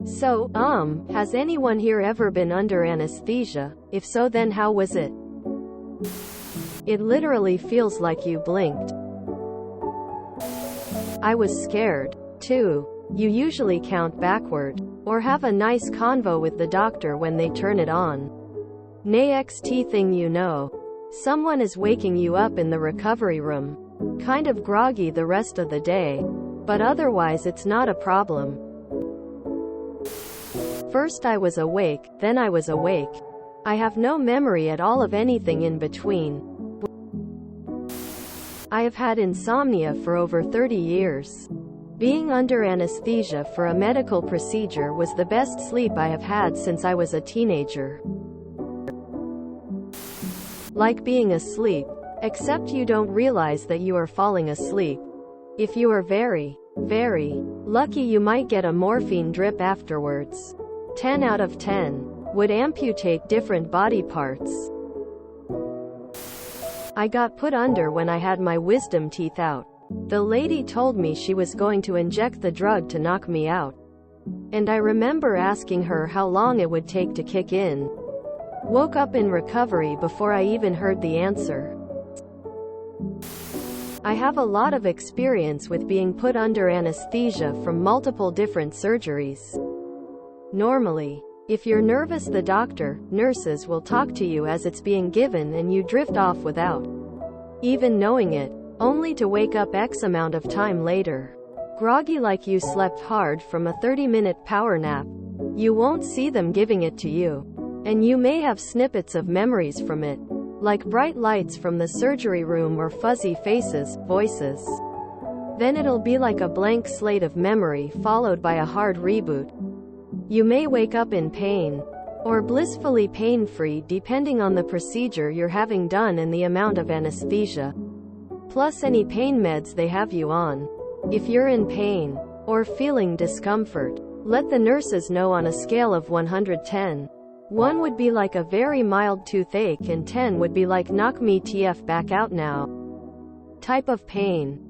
So, has anyone here ever been under anesthesia? If so, then how was it? It literally feels like you blinked. I was scared, too. You usually count backward, or have a nice convo with the doctor when they turn it on. Next thing you know, someone is waking you up in the recovery room. Kind of groggy the rest of the day, but otherwise it's not a problem. First I was awake, then I was awake. I have no memory at all of anything in between. I have had insomnia for over 30 years. Being under anesthesia for a medical procedure was the best sleep I have had since I was a teenager. Like being asleep, except you don't realize that you are falling asleep. If you are very, very lucky, you might get a morphine drip afterwards. 10 out of 10 would amputate different body parts. I got put under when I had my wisdom teeth out. The lady told me she was going to inject the drug to knock me out. And I remember asking her how long it would take to kick in. Woke up in recovery before I even heard the answer. I have a lot of experience with being put under anesthesia from multiple different surgeries. Normally, if you're nervous, the doctor, nurses will talk to you as it's being given and you drift off without even knowing it, only to wake up X amount of time later, groggy like you slept hard from a 30-minute power nap. You won't see them giving it to you, and you may have snippets of memories from it, like bright lights from the surgery room or fuzzy faces, voices. Then it'll be like a blank slate of memory followed by a hard reboot. You may wake up in pain, or blissfully pain-free depending on the procedure you're having done and the amount of anesthesia, plus any pain meds they have you on. If you're in pain, or feeling discomfort, let the nurses know on a scale of 110. 1 would be like a very mild toothache and 10 would be like knock me TF back out now type of pain.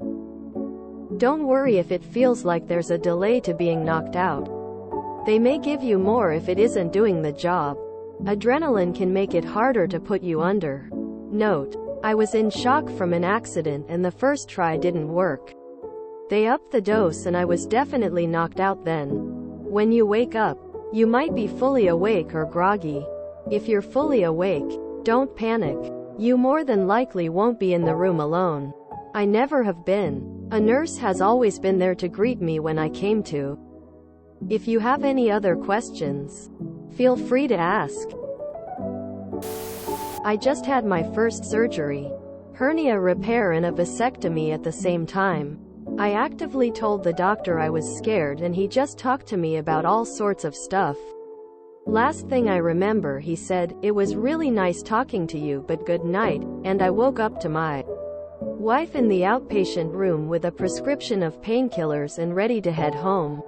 Don't worry if it feels like there's a delay to being knocked out. They may give you more if it isn't doing the job. Adrenaline can make it harder to put you under. Note: I was in shock from an accident and the first try didn't work. They upped the dose and I was definitely knocked out then. When you wake up, you might be fully awake or groggy. If you're fully awake, don't panic. You more than likely won't be in the room alone. I never have been. A nurse has always been there to greet me when I came to. If you have any other questions, feel free to ask. I just had my first surgery. Hernia repair and a vasectomy at the same time. I actively told the doctor I was scared and he just talked to me about all sorts of stuff. Last thing I remember, he said, "It was really nice talking to you, but good night," and I woke up to my wife in the outpatient room with a prescription of painkillers and ready to head home.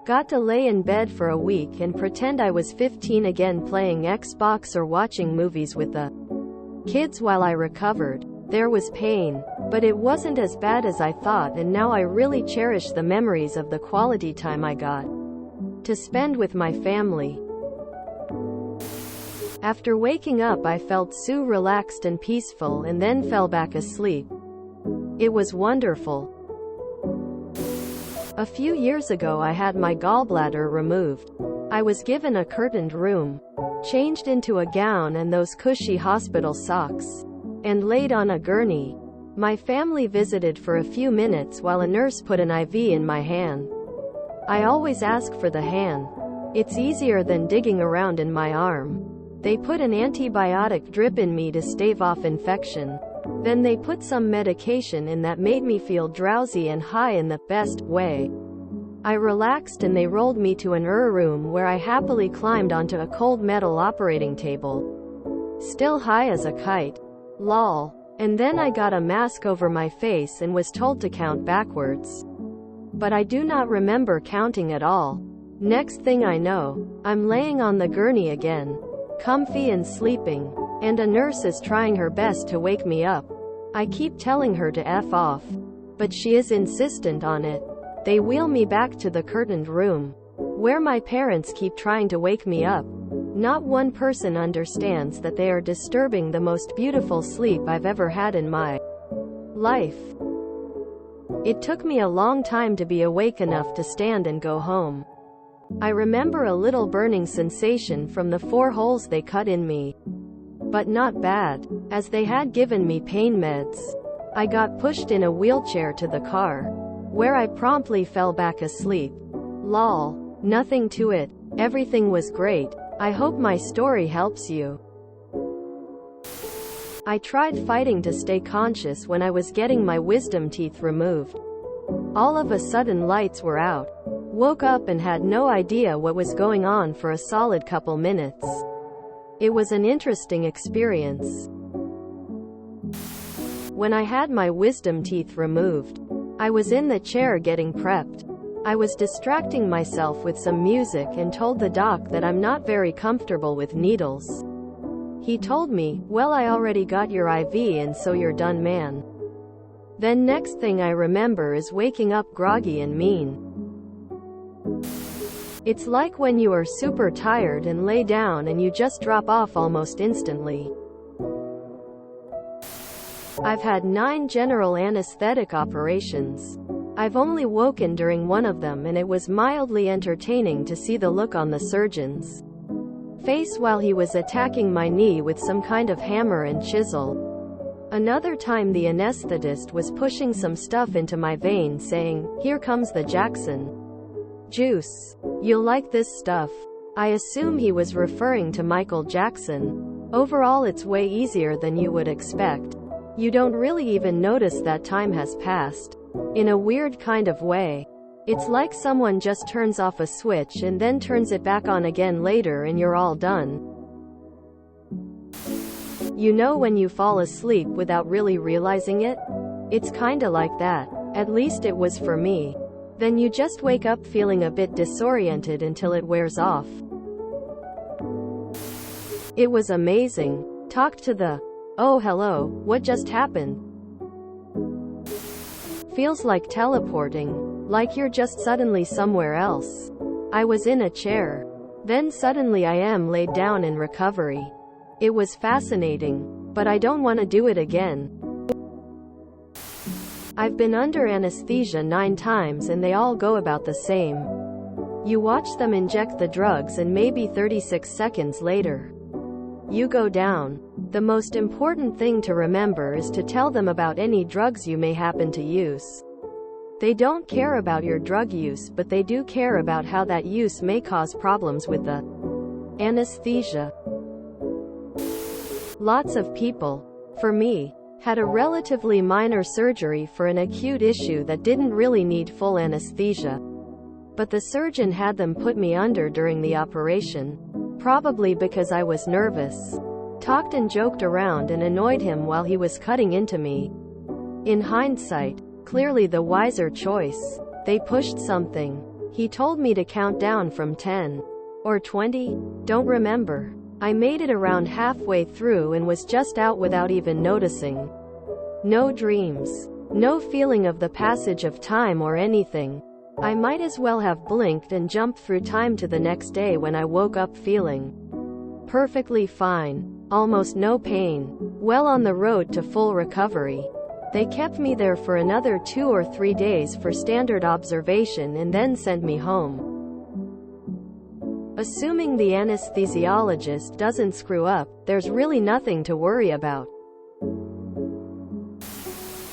Got to lay in bed for a week and pretend I was 15 again, playing Xbox or watching movies with the kids while I recovered. There was pain, but it wasn't as bad as I thought, and now I really cherish the memories of the quality time I got to spend with my family. After waking up, I felt so relaxed and peaceful and then fell back asleep. It was wonderful. A few years ago I had my gallbladder removed. I was given a curtained room, changed into a gown and those cushy hospital socks, and laid on a gurney. My family visited for a few minutes while a nurse put an IV in my hand. I always ask for the hand. It's easier than digging around in my arm. They put an antibiotic drip in me to stave off infection. Then they put some medication in that made me feel drowsy and high in the best way. I relaxed and they rolled me to an room where I happily climbed onto a cold metal operating table. Still high as a kite. Lol. And then I got a mask over my face and was told to count backwards. But I do not remember counting at all. Next thing I know, I'm laying on the gurney again, comfy and sleeping, and a nurse is trying her best to wake me up. I keep telling her to F off, but she is insistent on it. They wheel me back to the curtained room. where my parents keep trying to wake me up. Not one person understands that they are disturbing the most beautiful sleep I've ever had in my life. It took me a long time to be awake enough to stand and go home. I remember a little burning sensation from the 4 holes they cut in me. But not bad, as they had given me pain meds. I got pushed in a wheelchair to the car, where I promptly fell back asleep. Lol. Nothing to it. Everything was great. I hope my story helps you. I tried fighting to stay conscious when I was getting my wisdom teeth removed. All of a sudden lights were out. Woke up and had no idea what was going on for a solid couple minutes. It was an interesting experience. When I had my wisdom teeth removed, I was in the chair getting prepped. I was distracting myself with some music and told the doc that I'm not very comfortable with needles. He told me, "Well, I already got your IV and so you're done, man." Then next thing I remember is waking up groggy and mean. It's like when you are super tired and lay down and you just drop off almost instantly. I've had 9 general anesthetic operations. I've only woken during one of them, and it was mildly entertaining to see the look on the surgeon's face while he was attacking my knee with some kind of hammer and chisel. Another time the anesthetist was pushing some stuff into my vein saying, "Here comes the Jackson juice. You'll like this stuff." I assume he was referring to Michael Jackson. Overall, it's way easier than you would expect. You don't really even notice that time has passed. In a weird kind of way. It's like someone just turns off a switch and then turns it back on again later and you're all done. You know when you fall asleep without really realizing it? It's kinda like that. At least it was for me. Then you just wake up feeling a bit disoriented until it wears off. It was amazing. Talked to the, "Oh hello, what just happened?" Feels like teleporting. Like you're just suddenly somewhere else. I was in a chair. Then suddenly I am laid down in recovery. It was fascinating. But I don't want to do it again. I've been under anesthesia 9 times and they all go about the same. You watch them inject the drugs and maybe 36 seconds later, you go down. The most important thing to remember is to tell them about any drugs you may happen to use. They don't care about your drug use, but they do care about how that use may cause problems with the anesthesia. Lots of people, for me, had a relatively minor surgery for an acute issue that didn't really need full anesthesia. But the surgeon had them put me under during the operation. Probably because I was nervous. Talked and joked around and annoyed him while he was cutting into me. In hindsight, clearly the wiser choice. They pushed something. He told me to count down from 10 or 20. Don't remember. I made it around halfway through and was just out without even noticing. No dreams. No feeling of the passage of time or anything. I might as well have blinked and jumped through time to the next day when I woke up feeling perfectly fine. Almost no pain. Well on the road to full recovery. They kept me there for another 2 or 3 days for standard observation and then sent me home. Assuming the anesthesiologist doesn't screw up, there's really nothing to worry about.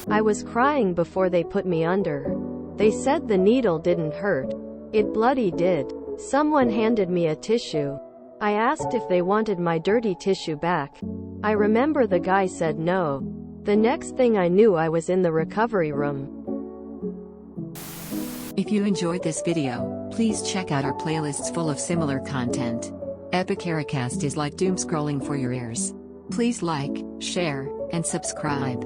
I was crying before they put me under. They said the needle didn't hurt. It bloody did. Someone handed me a tissue. I asked if they wanted my dirty tissue back. I remember the guy said no. The next thing I knew I was in the recovery room. If you enjoyed this video, please check out our playlists full of similar content. Epicaricast is like doom scrolling for your ears. Please like, share, and subscribe.